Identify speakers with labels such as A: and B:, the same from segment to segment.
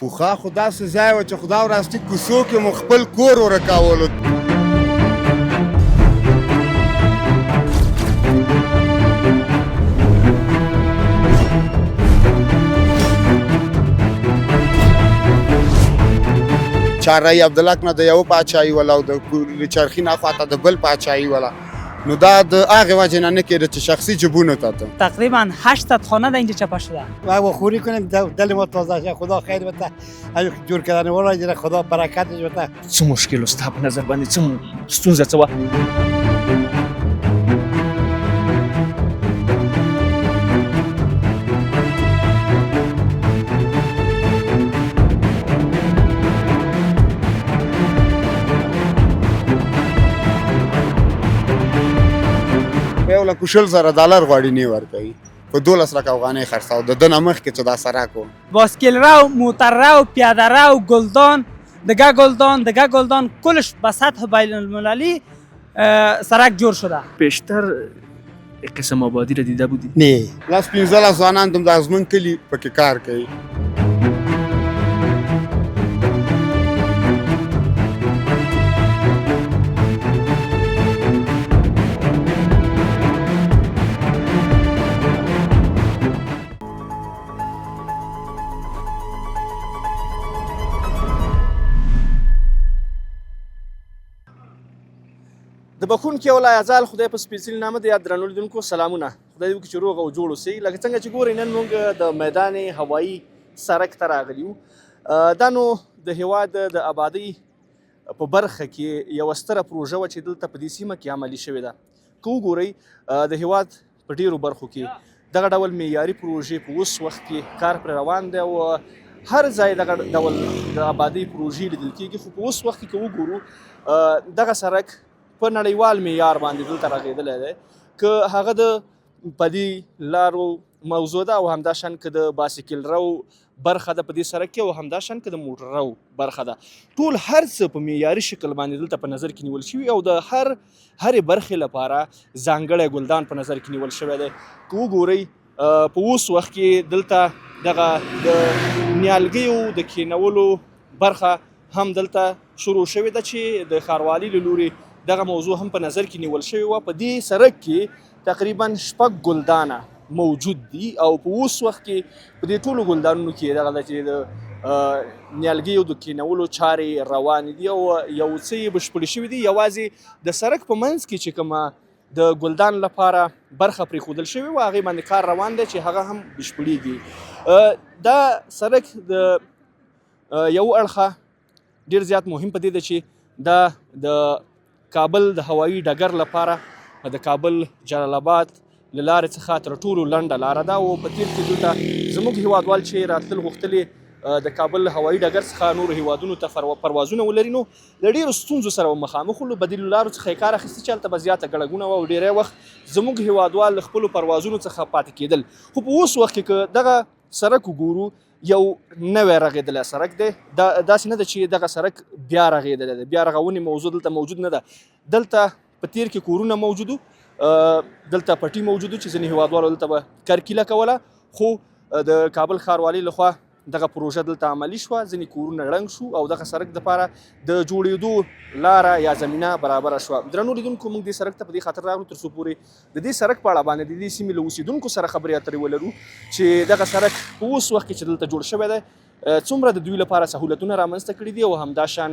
A: پوخا خو داسې ځای و چې خدا وراستی کوڅو کې مو خپل کور ورکولو. چارای عبدالحق نه د یو پاچاهي ولا او د چرخي نه خواته د بل پاچاهي ولا، نو دا د هغې وجې نه نه کېده چې شخصي جیبونو ته
B: تقریبا 800 خانه در اینجا چاپه شده.
C: و خوری کنیم دل ما تازه شه. خدا خیر بده. جور کردن ولا جره خدا برکتش بده.
D: څه مشکل ستا په نظر باندې څه ستونزه څه وه؟
A: یو لک 20,000 ډالر غواړي نه ورکوي، په 12 لک افغانۍ خرڅاو د ده نه مخکې چې دا سرک و.
B: باسکل رو، موتر رو، پیاده رو، گلدان دگه گلدان کلش به سطح بین المللی سرک جور شده.
D: پیشتر قسم آبادی را دیده بودی؟
C: نه.
A: لاس 15 ځوانان د ازمون کلي پکې کار کوي.
D: د بخونکي او لایزال خدای په سپېڅلي نامه د یاد درنو لیدونکو سلامونه. خدای دې وکړي چې روغ او جوړ اوسئ. لکه څنګه چې ګورئ نن موږ د میدان هوایي سرک ته راغلي یو. دا نو د هېواد د آبادۍ په برخه کې یوه ستره پروژه وه چې دلته په دې سیمه کې عملي شوې ده. که وګورئ د هېواد په ډېرو برخو کې دغه ډول معیاري پروژې په اوس وخت کې کار پرې روان دی او هر ځای دغه ډول د آبادۍ پروژې لیدل کېږي، خو په اوس وخت کې که وګورو دغه سرک په نړیوال معیار باندې دلته رغېدلی دی. که هغه د پدي لارو موضوع ده او همداشان که د باسکل رو برخه ده په دې سرک کې او همداشان که د موټر رو برخه ده، ټول هر څه په معیاري شکل باندې دلته په نظر کې نیول شوي او د هرې برخې لپاره ځانګړی ګلدان په نظر کې نیول شوی دی. که وګورئ په اوس وخت کې دلته دغه د نیالګیو د کینولو برخه هم دلته شروع شوې ده چې د ښاروالي له لوري دغه موضوع هم په نظر کې نیول شوې وه. په دې سرک کې تقریبا 6 ګلدانه موجود دي او په اوس وخت کې په دې ټولو ګلدانونو کې دغه ده چې د نیالګیو د کینولو چارې روانې دي او یو څه یې بشپړې شوي دي. یوازې د سرک په منځ کې چې کومه د ګلدان لپاره برخه پرېښودل شوې وه هغې باندې کار روان دی چې هغه هم بشپړېږي. دا سرک د یو اړخه ډېر زیات مهم په دې ده چې دا د کابل د هوایي ډګر لپاره د کابل جلال آباد له لارې څخه تر ټولو لنډه لاره ده او په تېر کې دلته زموږ هیوادوال چې راتلل غوښتلې د کابل هوایي ډګر څخه نورو هیوادونو ته پروازونه ولري نو له ډېرو ستونزو سره مخامخ ول. بدیلو لارو څخه یې کار اخیستي چې هلته به زیاته ګڼه وه او ډېری وخت زموږ هیوادوال له خپلو پروازونو څخه پاتې کېدل. خو په اوس وخت کې که دغه سرک وګورو یو نوی رغېدلی سرک دی. داسې نه ده چې دغه سرک بیا رغېدلی دی، بیا رغونې موضوع دلته موجود نه ده. دلته په تیر کې کورونه موجودو، دلته پټي موجودو چې ځینې هیوادوالو دلته به کرکیله کوله، خو د کابل ښاروالۍ لخوا دغه پروژه دلته عملي شوه، ځینې کورونه ړنګ شو او دغه سرک دپاره د جوړېدو لاره یا زمینه برابره شوه. درنو لیدونکو موږ دې سرک ته په دې خاطر راغلو تر څو پورې د دې سرک په اړه باندې د دې سیمې له اوسېدونکو سره خبرې اترې ولرو چې دغه سرک په اوس وخت کې چې دلته جوړ شوی دی څومره د دوی لپاره سهولتونه رامنځته کړي دي او همداشان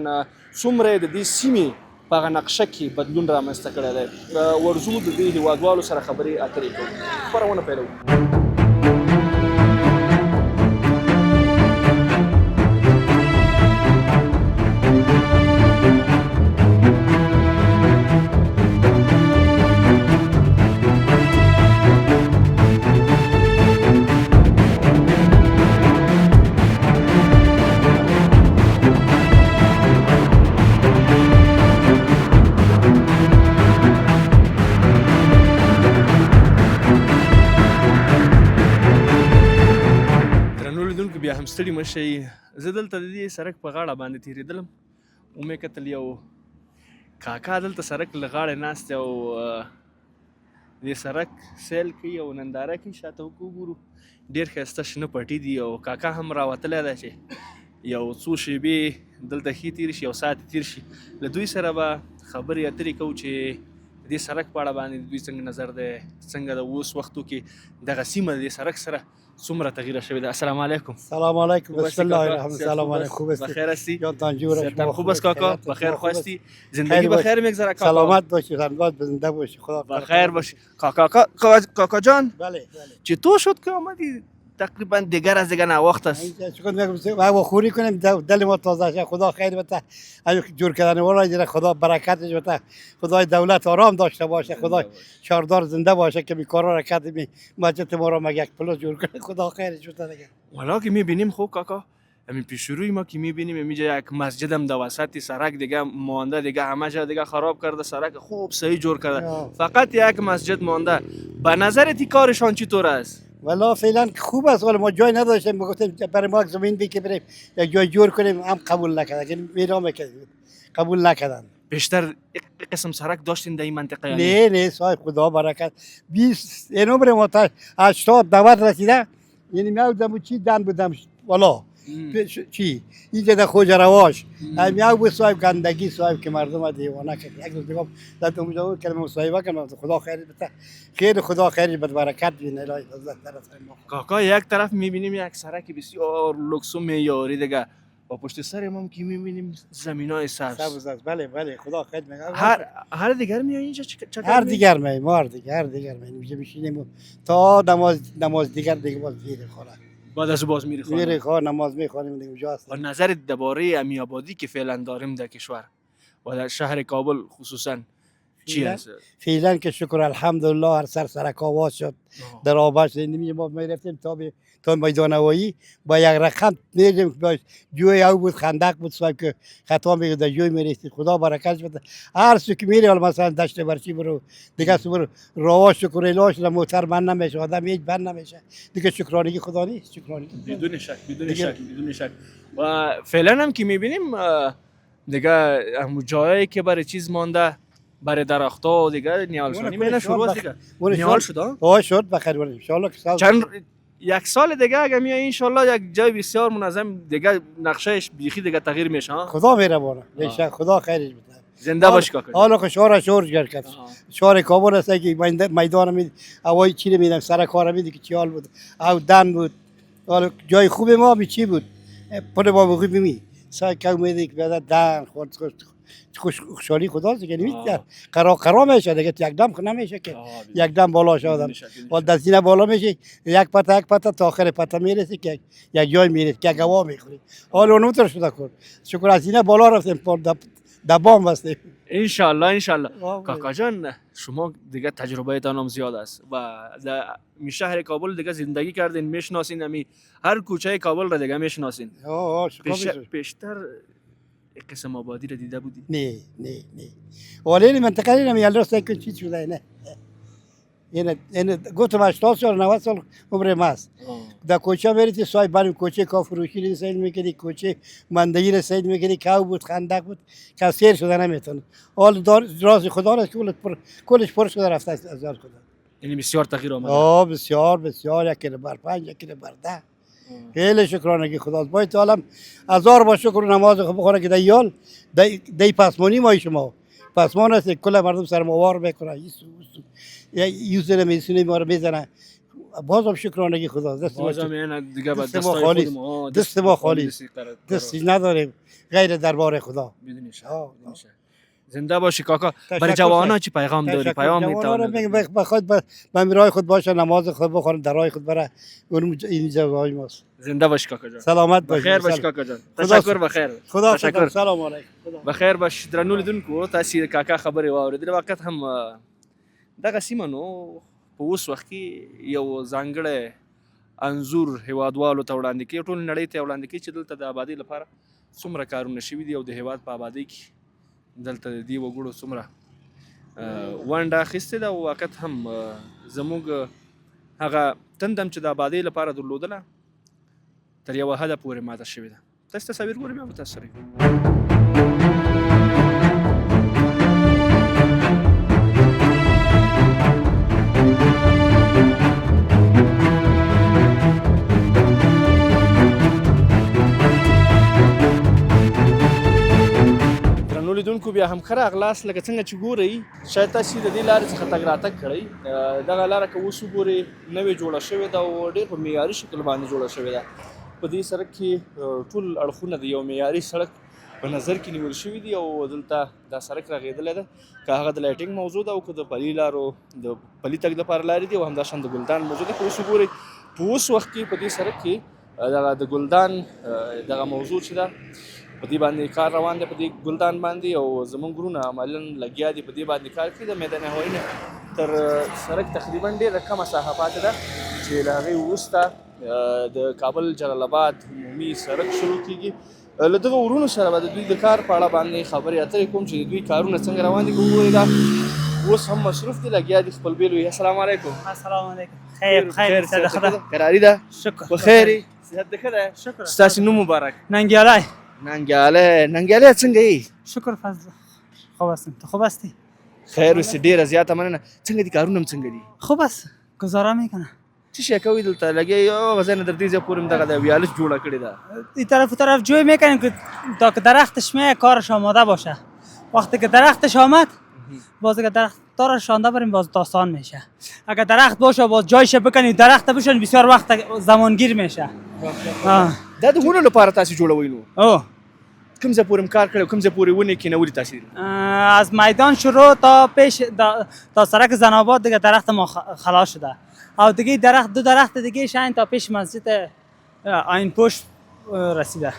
D: څومره د دې سیمې په هغه نقشه کې بدلون رامنځته کړی دی. ورځو د دې هیوادوالو سره خبرې اترې کوو. خپرونه پیلوو. بیا هم ستړي مه شئ. زه دلته د دې سرک په غاړه باندې تېرېدلم، ومې کتل یو کاکا دلته سرک له غاړې ناست دی او د سرک سیل کوي او ننداره کوي. شاته وګورو ډېر ښایسته شنه پټي دي او کاکا هم راوتلی دی چې یو څو شیبې دلته ښې تېر شي، یو ساعت تېر شي، له دوی سره به خبرې اترې کوو چې د دې سړک په اړه باندې د دوی څنګه نظر دی، څنګه د اوس وختو کې دغه سیمه د دې سړک سره څومره تغییر شوی ده. السلام علیکم.
C: سلام علیکم. بسم الله الرحمن الرحیم. سلام علیکم. خوب هستی؟
D: بخیر هستی؟
C: جانتان جور
D: سرتان خوب است کاکا؟ بخیر خواستی؟ زندگی بخیر میگذره کاکا؟
C: سلامت باشی، زندگی زنده باشی. خدا
D: بخیر باشی. کاکا جان
C: بله.
D: چطور شد که آمدی تقریبا دیگر از دیگر وقت است؟
C: چون میگم ما خوری کنیم دل ما تازه شه. خدا خیر بده. ایو جور کردن ولا دیره خدا برکتش بده. خدای دولت آرام داشته باشه. خدا شاردار زنده باشه که می کارا رکت می مسجد ما رو مگه پلوس جور کنه. خدا خیرش بده دیگه.
D: والا که میبینیم خوب کاکا، همین پیش روی ما که میبینیم اینجا یک مسجد هم در وسط سرک دیگه مانده، دیگه همه جا دیگه خراب کرده، سرک خوب صحیح جور کرده، فقط یک مسجد مانده. به نظرت کارشان چطور است؟
C: والا فعلا خوب است، ولی ما جای نداشتیم، گفتیم برای ما زمین بی که بریم یک جای جور کنیم، هم قبول نکردن، ویرا میکردیم، قبول نکردن.
D: بیشتر یک قسم سرک داشتین در این منطقه یعنی؟
C: نه صاحب خدا برکت 20 این عمر ما تا 80 90 رسیده، یعنی میاودم چی دن بودم والا چی اینجا در خوج رواش میاو بود صاحب گندگی صاحب که مردم دیوانه کرد. یک روز دیگه داد اونجا کلمه مصاحبه کنم خدا خیر بده، خیر خدا خیر بده، برکت بینه الهی عزت در ما.
D: کاکا یک طرف میبینیم یک سرک بسیار لوکس و معیاری دیگه، با پشت سر ما که میبینیم زمینای سبز.
C: بله بله خدا خیر میگه.
D: هر دیگر میای اینجا
C: هر دیگر می ما هر دیگر می اینجا میشینیم تا نماز دیگر دیگه باز میره خونه.
D: بعد از باز میری خونه؟
C: میره خونه نماز میخونیم دیگه اونجا هست.
D: و نظرت درباره امی آبادی که فعلا داریم در کشور و در شهر کابل خصوصا چی است؟
C: فعلا که شکر الحمدلله هر سرک آواز شد در آبش ما میرفتیم تا میدان هوایی با یک رقم میریم جوی او بود خندق بود صاحب که خطا میگه در جوی میرسید. خدا برکتش بده. هر سو که میری مثلا دشت برچی برو دیگه برو راه شکر الهش موتر بند نمیشه، آدم هیچ بند نمیشه دیگه. شکرانگی خدا نیست، شکرانگی
D: بدون شک. و فعلا هم که میبینیم دیگه هم جایی که برای چیز مانده، برای درخت‌ها دیگه نیالشانی میبینه شروع دیگه. نیال شد؟
C: شد بخیر ان شاء الله.
D: یک سال دیگه اگه میای ان شاء الله یک جای بسیار منظم دیگه نقشهش بیخی دیگه تغییر میشه.
C: خدا مهربانه. بیشتر خدا خیرش بده.
D: زنده باش کاکا.
C: حالا که شور گر کرد. شهر کابل است که میدان می هوایی چی میدن سر کار میدی که چیال بود. او دن بود. حالا جای خوب ما می چی بود؟ پر ما خوب می. سای که میدی که بعد دن خورد خوشحالی خداست دیگه. نمیشه قرار میشه دیگه، یک دم نمیشه که یک دم بالا شدم و دستینه بالا میشه یک پتا تا آخر پتا میرسی که یک جای میرسی که گوا میخوری. حالا اونم تو شده کن شکر از اینه بالا رفتیم دبام هستیم
D: ان شاء الله. کاکا جان شما دیگه تجربه تان هم زیاد است و در شهر کابل دیگه زندگی کردین، میشناسین، همی هر کوچه کابل را دیگه میشناسین. پیشتر قسم آبادی را دیده بودی؟
C: نه ولی این منطقه این هم یلدرست که چیز شده نه. این گفتم 80 سال 90 سال عمر ماست. در کوچه میرید صاحب بریم کوچه کافروشی رو سید میکردی، کوچه مندگی رو سید میکردی، کاو بود خندق بود که سیر شده نمیتونه. حال راز خدا را کلش پر شده رفته از خدا.
D: یعنی بسیار تغییر آمده.
C: بسیار یکی بر 5 یکی بر 10. خیلی شکرانگی خداست. باید عالم هزار با شکر و نماز بخوره که دیال دی پسمانی مای شما پسمان است کل مردم سر موار بکنه یوزر میسونه ما رو میزنه. بازم شکرانگی خداست. دست ما خالی دستی نداریم غیر دربار خدا.
D: زنده باشی کاکا. برای جوانان چی پیغام داری؟ پیام میتونی
C: بخواد به میرای خود باشه، نماز خود بخوره، درای خود بره. اون این جوای ماست.
D: زنده باش کاکا جان.
C: سلامت باش.
D: بخیر باش کاکا جان. تشکر بخیر.
C: خدا شکر. سلام علیکم.
D: بخیر باش. درنو لیدونکو تاسو کاکا خبرې واورېدل. وخت هم دغه سیمه نو په اوس وخت کې یو ځانګړی انځور هیوادوالو ته وړاندې کوي، ټول نړۍ ته وړاندې کوي چې دلته د آبادۍ لپاره څومره کارونه شوي دي او د هیواد په آبادۍ کې دلته د دې وګړو څومره ونډه اخیستې ده. او وخت هم زموږ هغه تندم چې د آبادۍ لپاره درلودله تر یوه حده پورې ماته شوې ده. تاسو تصویر ګورئ بیا به تاسو سره لیدونکو بیا هم ښه راغلاست. لکه څنګه چې ګورئ شاید تاسې د دې لارې څخه تګ راتګ کړئ. دغه لاره که اوس وګورئ نوې جوړه شوې ده او ډېر په معیاري شکل باندې جوړه شوې ده. په دې سړک کې ټول اړخونه د یو معیاري سړک په نظر کې نیول شوي دي او دلته دا سړک رغېدلی ده. که هغه د لایټینګ موضوع ده او که د پلي لارو د پلي تګ دپاره لارې دي او همداشان د ګلدان موضوع ده. که اوس وګورئ په اوس وخت کې په دې سړک کې دغه د ګلدان دغه موضوع چې ده په دې باندې کار روان دی، په دې ګلدان باندې، او زموږ ګروونه عملاً لګیا دي په دې باندې کار کوي. د میدان هوایي نه تر سړک تقریبا ډېره کمه ساحه پاتې ده چې له هغې وروسته د کابل جلال آباد عمومي سړک شروع کیږي. له دغه ورونو سره به د دوی د کار په اړه باندې خبرې اترې کوم چې د دوی کارونه څنګه روان دي. که وګورئ دا اوس هم مصروف دي، لګیا دي خپل بیل وي. السلام علیکم.
B: السلام علیکم. خیر صحت خدا
D: قراري ده؟
B: شکر
D: په خیر یې؟ صحت دې ښه دی؟
B: شکر.
D: ستاسې نوم مبارک؟
B: ننگیالی.
D: ننګیالی څنګه یې؟
B: شکر فضل خوب هستم. تو خوب هستی؟
D: خیر اوسې، ډېره زیاته مننه. څنګه دي کارونه هم څنګه دي؟
B: خوب است گزاره میکنه.
D: څه شی کوئ دلته؟ لګیا یو غذا نه در دې ځای پورې هم دغه د ویالش جوړه کړې ده.
B: این طرف و طرف جوی میکنیم که تا که درختش میاد کارش آماده باشه. وقتی که درختش آمد باز اگر درخت دارش شانده بریم باز داستان میشه. اگر درخت باشه باز جایش بکنیم درخت بشن بسیار وقت زمانگیر میشه.
D: دا د ونو لپاره تاسې جوړوئ نو؟
B: او
D: کوم ځای پورې کوم ځای پورې ونې کینولي تاسې؟
B: از میدان شروع تا پیش تا سرک زناباد دیگه درخت ما خلاص شده. او دیگه درخت دو درخت دیگه شاین تا پیش مسجد آین پوش رسیده.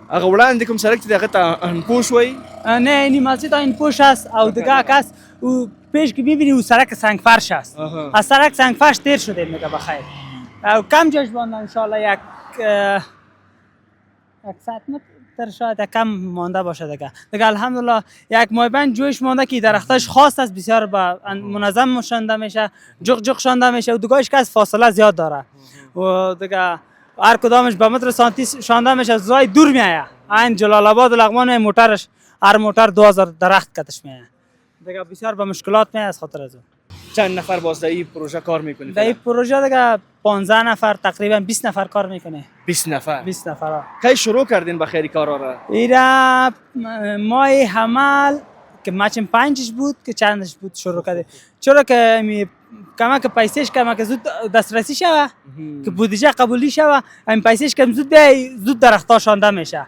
D: هغه وړاندې کوم سړک چې هغه ته انپوش وایي؟
B: نه این مسجد آین پوش است. او دیگه کس او پیش که ببینی او سرک سنگ فرش است. از سرک سنگ فرش تیر شده میگه بخیر. او کم جاش بانده انشالله یک 100 متر شاید کم مانده باشه دیگه الحمدلله یک مایبند جویش مانده که درختاش خاص است، بسیار منظم شانده میشه، جغ شانده میشه و دیگهش که فاصله زیاد داره و دیگه هر کدامش به متر سانتی شانده میشه، زای دور میایه. این جلال آباد و لغمان موترش هر موتر 2000 درخت کتش میایه دیگه. بسیار به مشکلات میایه از خاطر از اون.
D: چند نفر باز در این پروژه کار میکنید؟
B: در این پروژه دیگه 15 نفر تقریبا 20 نفر کار میکنه.
D: 20 نفر؟
B: 20 نفر.
D: کی شروع کردین بخیری کارا را؟
B: ایرا ماه حمل که ماچم 5 بود که چندش بود شروع کرده. چرا که کما که پیسش کما که زود دسترسی شوه که بودجه قبولی شوه، این پیسش کم زود درخت‌ها شانده میشه.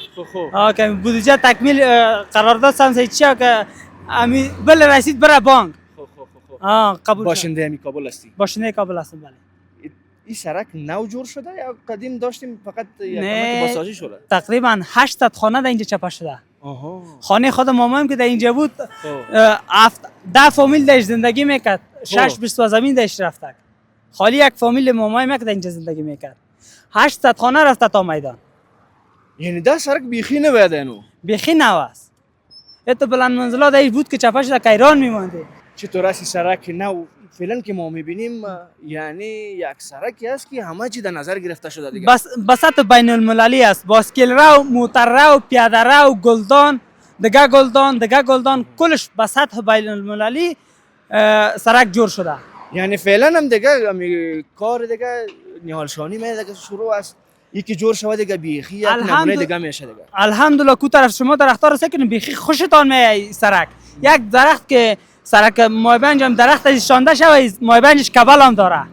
B: که بودجه تکمیل قرارداد سامسه چیه که امی بل رسید بره بانک. قبول
D: باشنده امی کابل هستی؟
B: باشنده کابل هستم بله.
D: این سرک نو جور شده یا قدیم داشتیم فقط یک بسازی شده؟
B: تقریبا 8 خانه در اینجا چپا شده. خانه خود مامایم که در اینجا بود 10 فامیل درش زندگی میکرد، 6 بسوا زمین درش رفته. خالی یک فامیل مامایم که در اینجا زندگی میکرد. 8 خانه رفته تا میدان.
D: یعنی دا سرک بیخی نباید اینو؟
B: بیخی نو است. تو بلند منزلا درش بود که چپا شده که ایران میمانده.
D: چطور است سرک نو فعلا که ما میبینیم یعنی یک سرکی است که همه چی در نظر گرفته شده دیگه؟
B: بساط بین المللی است. باسکل رو، موتر رو، پیاده رو، گلدان دیگه گلدان کلش بساط بین المللی سرک جور شده.
D: یعنی فعلا هم دیگه کار دیگه نهالشانی دیگه شروع است. یکی جور شده دیگه بیخی یک نمونه دیگه میشه دیگه.
B: الحمدلله کو طرف شما درخت‌ها رو سکنین بیخی خوشتان میاد سرک. یک درخت که سرک مایبنج هم درختش شانده شوه، مایبنجش کبل هم داره.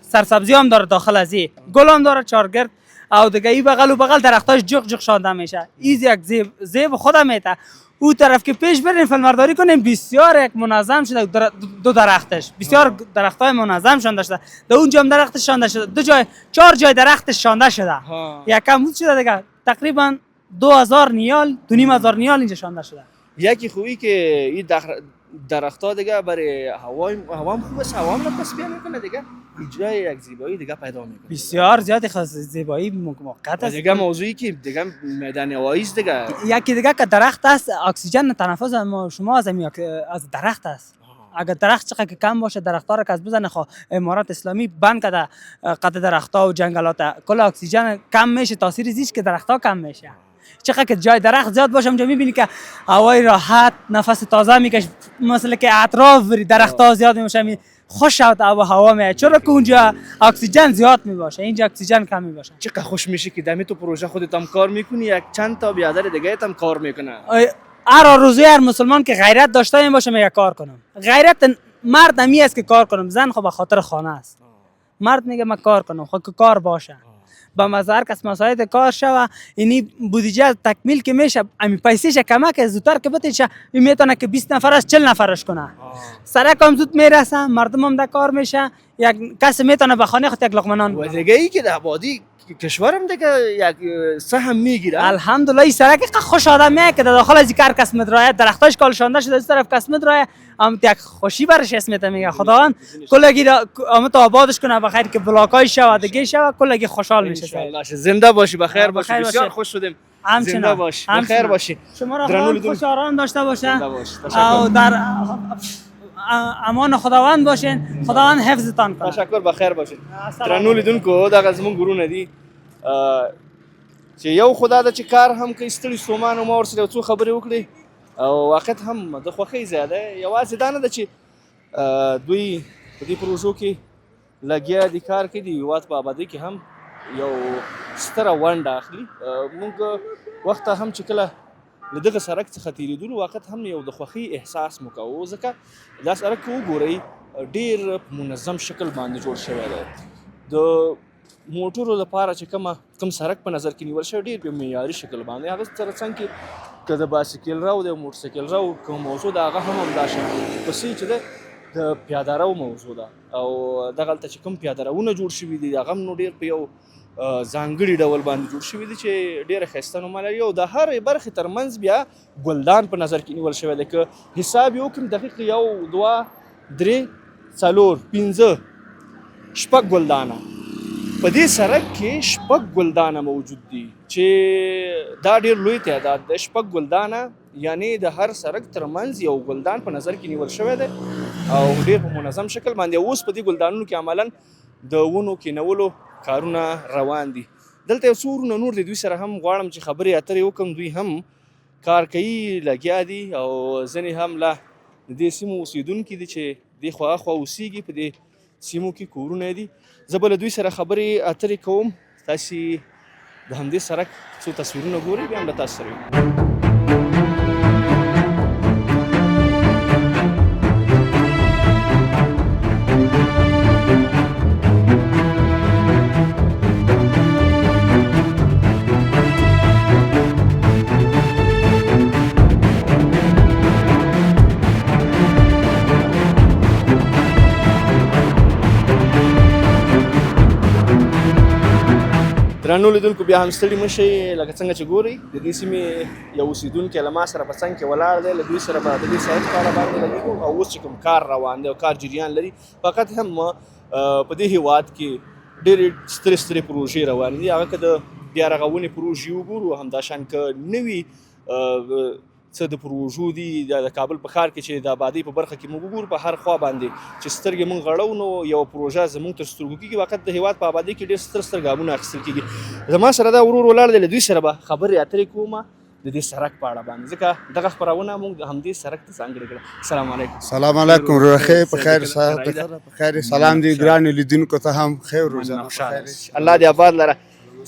B: سرسبزی هم داره داخل از این. گل هم داره چارگرد او دیگه ای بغل و بغل درختاش جغ شانده میشه. ایز یک زیب خودم میته. او طرف که پیش برین فیلمبرداری کنیم بسیار یک منظم شده دو درختش. بسیار درختای منظم شانده شده. در اونجا هم درختش شانده شده. 4 جای درختش شانده شده. یکم بود شده دیگه. تقریبا 2000 نیال 2500 نیال اینجا شانده شده.
D: یکی خوبی که این درخت‌ها دیگه برای هوام خوب است، هوام رو تصفیه میکنه دیگه. اینجا یک زیبایی دیگه پیدا میکنه.
B: بسیار زیاد خاص زیبایی موقت است.
D: دیگه موضوعی که دیگه میدان هوایی است دیگه.
B: یکی دیگه که درخت است، اکسیژن تنفس شما از درخت است. اگر درخت چقدر که کم باشه درخت‌ها رو کس بزنه امارات اسلامی بند کرده قطع درخت‌ها و جنگلات، کل اکسیژن کم میشه، تاثیر زیست که درخت‌ها کم میشه. چقدر که جای درخت زیاد باشه اونجا میبینی که هوای راحت نفس تازه میکش، مثلا که اطراف درخت‌ها زیاد میشه خوش شد هوا میاد، چرا که اونجا اکسیژن زیاد میباشه اینجا اکسیژن کم میباشه.
D: چقدر خوش میشه که دمی تو پروژه خودت هم کار میکنی، یک چند تا بیادر دیگه هم کار میکنه.
B: هر آرزوی هر مسلمان که غیرت داشته این باشه میگه کار کنم. غیرت مرد همی است که کار کنم، زن خب به خاطر خانه است. مرد میگه من کار کنم، خب که کار باشه. با مزار کس مساعد کار شوه، اینی بودجه تکمیل که میشه، امی پیسیش کمک زودتر که بتیشه، این میتونه که 20 نفر از 40 نفرش کنه. سرک هم زود میرسه، مردم هم در کار میشه، یک کس میتونه به خانه خود یک لقمه نان
D: و دیگه ای که در آبادی کشورم دیگه یک سهم میگیره.
B: الحمدلله این سرک خوش آدم میه که در داخل از کار کسمت راه درختاش کالشانده شده از طرف کسمت راه هم یک خوشی برش اسمت میگه خداوند کلگی آمد آبادش کنه بخیر که بلاکای شوه دیگه شوه کلگی خوشحال میشه.
D: ان زنده باشی بخیر باشی. بسیار خوش شدیم. زنده باش بخیر باشی.
B: شما را خداوند خوش آرام داشته باشه
D: و
B: در امان خداوند باشین. خداوند حفظتان کنه.
D: تشکر بخیر باشین. درنو لیدونکو دغه زمون ګورونه دي چې یو خدا د چې کار هم کوي ستړي ستومانه ما ورسره څو خبرې وکړې او واقعیت هم د خوښۍ ځای دی. یوازې دا نه ده چې دوی په دې پروژو کې لګیا دي کار کوي د هېواد په ابادۍ کې هم یو ستره ونډه اخلي. موږ وخته هم چې کله له دغه سړک څخه تېرېدلو واقعیت هم یو د خوښۍ احساس مو کوو ځکه دا سړک که وګورئ ډېر په منظم شکل باندې جوړ شوی دی. د موټرو لپاره چې کوم سړک په نظر کې نیول شوی ډېر په معیاري شکل باندې هغه سره څنګ کې که د بایسکل رو د موټرسایکل رو کوم موضوع ده هغه هم همدا شی پسې چې ده د پیاده رو موضوع ده او دغلته چې کوم پیاده روونه جوړ شوي دي هغه هم نو ډېر په یو ځانګړي ډول باندې جوړ شوي دي چې ډېره ښایسته نومه لري او د هرې برخې ترمنځ بیا ګلدان په نظر کې نیول شوی دی. که حساب یې وکړم دقیق 1 2 3 4 5 شپږ ګلدانه په دې سړک کې شپږ ګلدانه موجود دي چې دا ډېر لوی تعداد دی. شپږ ګلدانه یعنی د هر سړک ترمنځ یو ګلدان په نظر کې نیول شوی دی او ډېر په منظم شکل باندې. اوس په دې ګلدانونو کې عملاً د ونو کینولو کارونه روان دي. دلته یو څو ورونه نور دي دوی سره هم غواړم چې خبرې اترې وکړم. دوی هم کار کوي لګیا دي او ځینې هم لا د دې سیمو اوسېدونکي دي چې دې خوا خوا اوسېږي په دې سیمو کې کورونه دي. زه به له دوی سره خبرې اترې کوم. تاسې د همدې سړک څو تصویرونه ګورئ بیا هم له تاسو سره وي. درنو لیدونکو بیا هم ستړي مه شئ. لکه څنګه چې ګورئ د دې سیمې یو اوسېدونکی له ما سره په څنګ کې ولاړ دی. له دوی سره به د دې سړک په اړه باندې لګېږو او اوس چې کوم کار روان دی او کار جریان لري فقط هم په دې هېواد کې ډېرې سترې پروژې روانې دي. هغه که د بیا رغونې پروژې وګورو همداشان که نوي څه د پروژو دي د کابل په ښار کې چې د آبادۍ په برخه کې موږ وګورو په هر خوا باندې چې سترګې موږ غړو نو یو پروژه زموږ تر سترګو کېږي. واقعیت د هېواد په آبادۍ کې ډېر ستر ګامونه اخیستل کېږي. زما سره دا ورور ولاړ دی. له دوی سره به خبرې اترې کوم د دې سړک په اړه باندې ځکه دغه خپرونه موږ همدې سړک ته ځانګړې کړه. السلام علیکم.
A: سلام علیکم روخې په خیر صحت په خیر. سلام دی ګران لیدونکو ته هم خیر روزانه
D: الله دې آباد لره.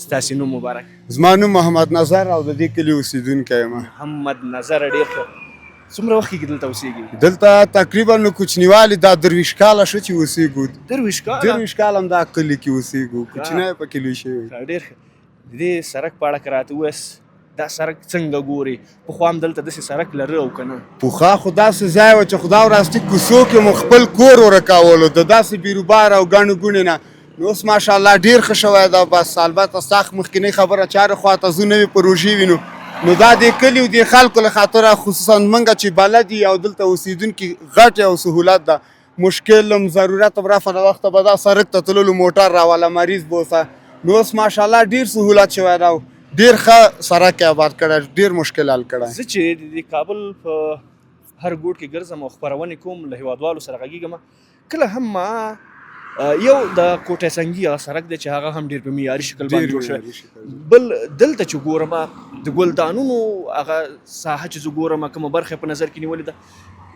D: ستاسو نوم مبارک.
A: زما نوم محمد نظر او د دې کلي اوسېدونکی یم.
D: محمد نظر ډېر ښه. څومره وخت کېږي دلته اوسېږي؟
A: دلته تقریبا نو کوچنیوالي دا 23 کاله شه چې اوسېږو. 23 کاله هم دا کلي کې اوسېږو. کوچنی په کلي شوی.
D: ډېر ښه. د دې سړک په اړه که راته ووایاست دا سړک څنګه ګوري؟ پخوا هم دلته داسې سړک لره او که نه؟
A: پخوا خو داسې ځای وه چې خدا وراستي کوڅو کې مو خپل کور ورکولو د داسې بیروبار او ګڼو ګوڼې نه. نو اوس ماشاءالله ډېر ښه شوی ده. بس البته سخت مخکینۍ خبره چارې خواته ځو نوې پروژې وینو نو دا د کلي او د خلکو له خاطره خصوصا موږ چې بلد یو او دلته اوسېدونکي غټ یو سهولت ده. مشکل هم ضرورت هم رفع د وخته به دا سړک ته تللو موټر راوله مریض بوسه. نو اوس ماشاءالله ډېر سهولت شوی ده او ډېر ښه سړک یې آباد کړی ډېر مشکل حل کړی.
D: زه چې د کابل په هر ګوټ کې ګرځم او خپرونې کوم له هېوادوالو سره غږېږم کله هم ما یو د کوټه سنګي سړک دی چې هغه هم ډېر په معیاري شکل باندې جوړ شوی. بل دلته چې ګورم د ګلدانونو هغه ساحه چې زه ګورم کومه برخه په نظر کې نیولې ده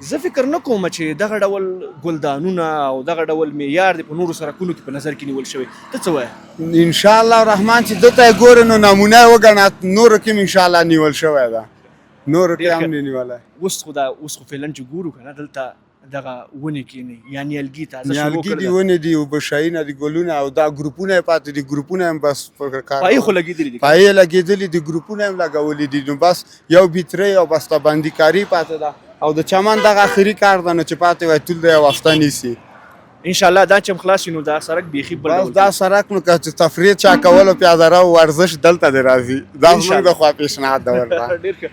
D: زه فکر نه کوم چې دغه ډول ګلدانونه او دغه ډول معیار دی په نورو سړکونو کې په نظر کې نیول شوی. ته څه وایې؟
A: انشاءالله رحمان چې دلته یې ګورې نو نمونه یې وګڼه نورو کې هم انشاءالله نیول شوی ده. نور کې هم نه نیولای.
D: اوس خو فعلا چې ګورو که نه دلته دغه ونې کېني یا نیالګي تازه شروع
A: نیالګي دي، ونې دي، اوبهشایونه دي، ګلونه او دا ګروپونه یې پاتې دي. ګروپونه هم بس په کار
D: پایې خو لګېدلي دي
A: پایې لګېدلي دي، ګروپونه هم لګولي دي. نو بس یو بیترۍ او بسته‌بندي کاري پاتې ده او د چمن دغه اخري کار ده، نو چې پاتې وای ټول د یو هفته نیسي.
D: انشاءالله دا چې هم خلاص شي نو دا سړک بیخي بل
A: بس
D: ډول
A: دا سړک نو که چې تفریح چا کول او پیاده رو ورزش دلته دی راځي. دا زموږ د خوا پیشنهاد ده ورته.
D: ډېر ښه.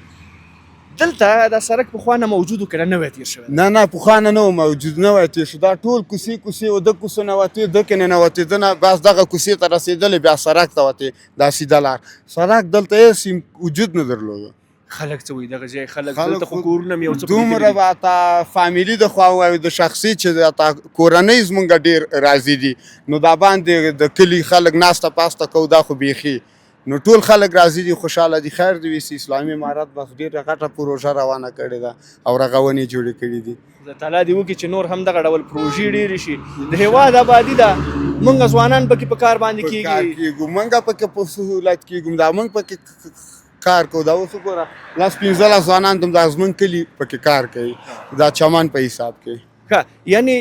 D: دلته دا سړک پخوا نه موجود و که نه نوی تېر شوی؟
A: نه پخوا نه و موجود، نوی تېر شو. دا ټول کوڅې و، د کوڅو نه وتې، د کې نه ننوتېده نه، بس دغه کوڅې ته رسېدلې، بیا سړک ته وتې، دا سیده لار. سړک دلته هېڅ وجود نه درلوده.
D: خلک څه وایي دغه ځای خلک دلته خو کورونه مې یو څه
A: دومره به اته فامیلي د خوا ووایو د شخصي چې اته کورنۍ زمونږ ډېر راضي دي، نو دا باندې د کلي خلک ناسته پاسته کوو، دا خو بیخي نو ټول خلک راضي دي، خوشحاله دي. خیر دې وي. اسلامي امارت بس ډېره غټه پروژه روانه کړې ده او رغونې جوړې کړي دي.
D: خدای تعالی دې وکړي چې نور هم دغه ډول پروژې ډېرې شي. د هېواد ابادي ده، موږ ځوانان پکې په کار باندې کېږي،
A: موږ پکې په سهولت کېږو، دا موږ پکې کار کوو. دا اوس وګوره 10-15 ځوانان دا زموږ کلي پکې کار کوي، دا چمن په حساب کې.
D: ښه، یعنې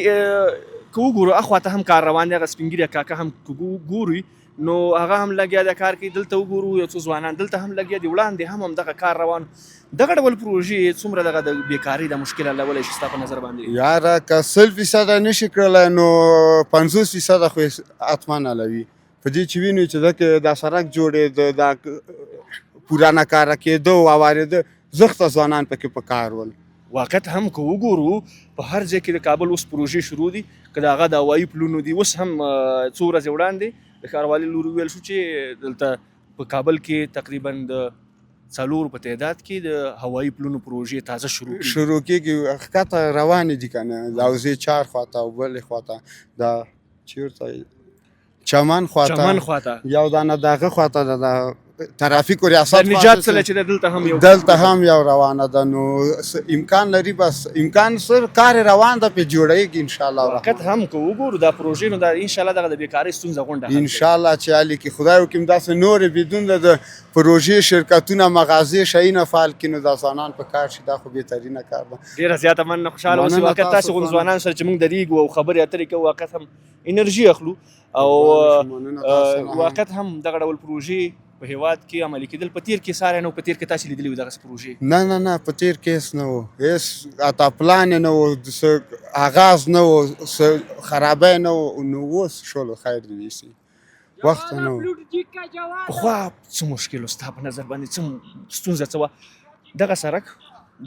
D: که وګورو اخواته هم کار روان دی، هغه سپین ږیری کاکا هم که ګوري نو هغه هم لګیا دی کار کوي. دلته وګورو یو څو ځوانان دلته هم لګیا دي، وړاندې هم همدغه کار روان. دغه ډول پروژې څومره دغه د بیکارۍ د مشکل حلولی شي ستا په نظر باندې؟
A: یاره که 100% نشي کړلی نو 50% خو حتما حلوي. په دې چې وینو چې دلته دا سړک جوړېده، دا پوره ناکاره کېده او اوارېده، زښته ځوانان پکې په کار ول.
D: واقعیت هم که وګورو په هر ځای کې د کابل اوس پروژې شروع دي، که د هغه د هوایي پلونو دي. اوس هم څو ورځې وړاندې د ښاروالي لوري ویل شو چې دلته په کابل کې تقریبا د 4 په تعداد کې د هوایي پلونو پروژې تازه شروع
A: کېږي. ښکته روانې دي که نه، د حوزې 4 خواته او بلې خواته، دا چېرته چمن خواته یو دانه دغه خواته د ترافیکو ریاست
D: د نجات سره چې
A: دلته هم یو روانه ده. نو امکان لري، بس امکان سر کار روان ده پې جوړېږي انشاءالله.
D: واقعیت هم که وګورو دا پروژې نو دا انشاءالله دغه د بیکارۍ ستونزه غونډه
A: انشاءالله چې علي کې خدای وکړي داسې نورې بدون د پروژې شرکتونه مغازې شیونه فعال کړي نو دا ځوانان په کار شي. دا خو بهترینه کار ده.
D: ډېره زیاته مننه، خوشحاله اوسئ. واقعیت تاسې غوندې ځوانانو سره چې موږ درېږو او خبرې اترې کوو، واقعیت هم انرژي اخلو او واقعیت هم دغه ډول پروژې په هېواد کې عملي کېدل. په تېر کې ساری نه و، په تېر کې تاسې لیدلي وو دغسې پروژې؟
A: نه په تېر کې هېڅ نه و، هېڅ اته پلان یې نه و، څه آغاز نه و، څه خرابی نه و. نو اوس شولو خیر دې ویسي، وخت نه و.
D: پخوا څه مشکل و ستا په نظر باندې، څه ستونزه څه وه؟ دغه سړک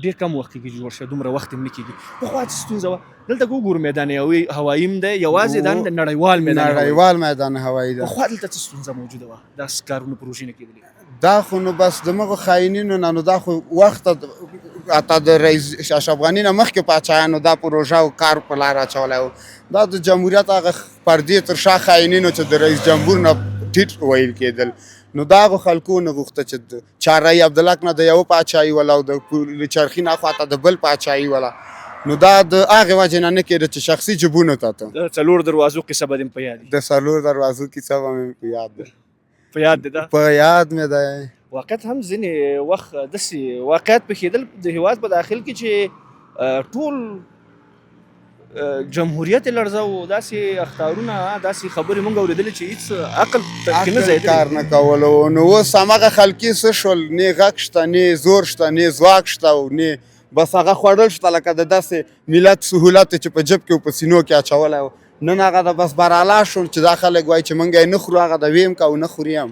D: ډېر کم وخت کې جوړ شو، دومره وخت هم نه کېږي. پخوا څه ستونزه وه؟ دلته که وګورو میدان هوایي هم دی، یوازې دا د نړیوال میدان هوایي ده. پخوا دلته څه ستونزه موجوده وه؟ داسې کارونه پروژې نه کېدلې؟
A: دا خو نو بس دمغه خاینینو نه، نو دا خو وخت اته د رئیس اشرف غني نه مخکې پاچایانو دا پروژه او کار په لار اچولی و. دا د جمهوریت هغه پردې تر شا خاینینو چې د رئیس جمهور نه ټیټ ویل کېدل، نو دا هغو خلکو نه غوښته چې چارهیي عبدالحق نه د یوه پاچایي وله او د چرخي نه خواته د بل پاچایي وله. نو دا د هغې وجې نه نه کېده چې شخصي جبونو ته ته
D: د 4 دروازو قصه به دې په یاد وي؟
A: د 4 دروازو کیسه به مې په یاد ده.
D: په یاد دی؟ دا
A: په یاد مې ده.
D: واقعیت هم ځینې وخت داسې واقعیت پېښېدل د هېواد په داخل کې چې ټول جمهوریت یې لړزاو، داسې اخطارونه، داسې خبرې موږ اورېدلې چې هېڅ عقل پکې نه ځایېدلی،
A: کار نه کولو. نو اوس هماغه خلکي څه شول، نه غږ شته، نه زور شته، نه ځواک شته او نه بس هغه خوړل شته لکه د داسې ملت سهولت چې په جب کې او په سینو کې اچولی و. نن هغه د بس براله شول چې دا خلک وایي چې موږ یې نه خورو، هغه د ویم که او نه خوري هم.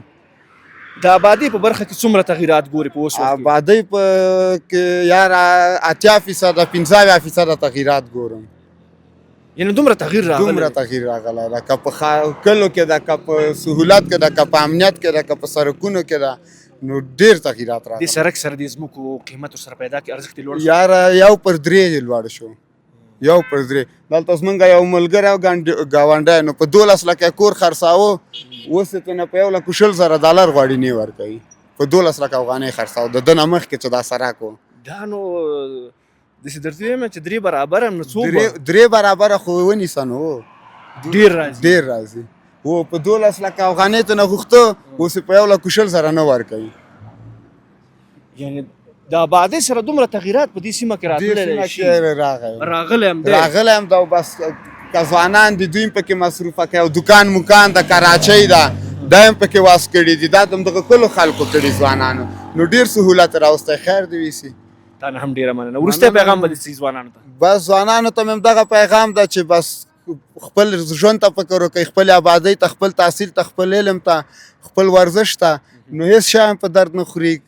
D: د آبادۍ په برخه کې څومره تغیرات ګورې په اوس وخت کې؟
A: آبادۍ په کې یاره 80% 15% تغیرات ګورم.
D: یعنې دومره تغییر راغلی؟
A: دومره تغییر راغلی ده، که په کلو کې ده، که په سهولت کې ده، که په امنیت کې ده، که په سړکونو کې ده، نو ډېر تغیرات راغلی.
D: دې سړک سره د ځمکو قیمت ورسره پیدا کړي، ارزښت یې لوړ شو؟
A: یاره 1/3 لوړ شو، 1/3. دلته زمونږ یو ملګری او ګاونډی نو په 12 لکه کور خرڅاوه، اوس یې نه په 1,20,000 $1 غواړي نه ورکوي، په 12 لکه افغانۍ خرڅاوه د ده نه مخکې چې دا سړک و.
D: دا نو داسې درته وایم چې 3 برابره نو څوک به
A: 3 برابره خو ونیسه نو ډېر راځي و. په 12 لکه افغانۍ ته نه غوښته، اوس یې په 1,20,000 نه ورکوي.
D: یعنې د آبادۍ سره دومره تغییرات په دې سیمه کې
A: دې سیمه
D: راتللی شي
A: کې راغی
D: راغلی هم دی
A: راغلی هم دا بس که ځوانان دي دوی هم پکې مصروفه کوي او دکان مکان د کراچۍ ده دا هم پکې واس کړي دي دا د همدغه کلو خلکو کړي ځوانانو نو ډېر سهولت راوستی خیر دې ویسي
D: تا نه هم ډېره مننه وروستی پیغام به دې ځوانانو ته
A: بس ځوانانو ته مې همدغه پیغام ده چې بس خپل ژوند ته فکر وکړئ خپل آبادۍ ته خپل تحصیل ته خپل علم ته خپل ورزش ته نو هېڅ شی هم په درد نه خوري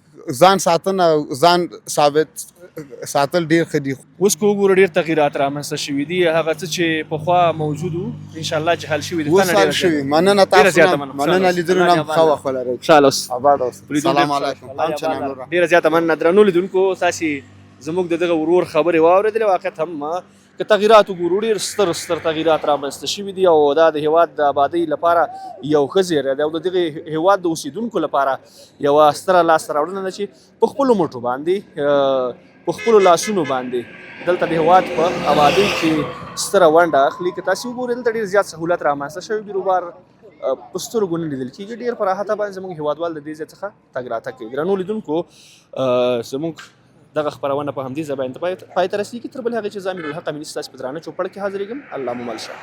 A: ځان ساتنه ځان ثابت ساتل ډېر ښه دي
D: اوس که وګورو ډېر تغییرات رامنځته شوي دي هغه څه چې پخوا موجود وو انشاءالله چې حل شوي دي
A: اوس حل شوي مننه تاسو نه مننه لیدلو نه ښه وخت ولرئ
D: خوشحاله اوس
A: آباد اوسئ سلام علیکم
D: ډېره زیاته مننه درنو لیدونکو تاسې زموږ د دغه ورور خبرې واورېدلې واقعیت هم که تغییرات وګورو ډېر ستر تغییرات رامنځته شوي دي او دا د هېواد د آبادۍ لپاره یو ښه زیری دی او د دغې هېواد د اوسېدونکو لپاره یوه ستره لاسته راوړنه ده چې په خپلو مټو باندې په خپلو لاسونو باندې دلته د هېواد په آبادۍ کې ستره ونډه اخلي که تاسې وګورئ دلته ډېر زیات سهولت رامنځته شوی بیروبار په سترګو نه لیدل کېږي ډېر په راحته باندې زموږ هېوادوال د دې ځای څخه تګ راتګ کوي درنو لیدونکو زموږ دغه خپرونه په همدې ځای باندې پای ته رسېږي تر بل هغې چې زه امیر الحق امیني ستاسې په درانه چوپړ کې حاضرېږم الله مو مل شه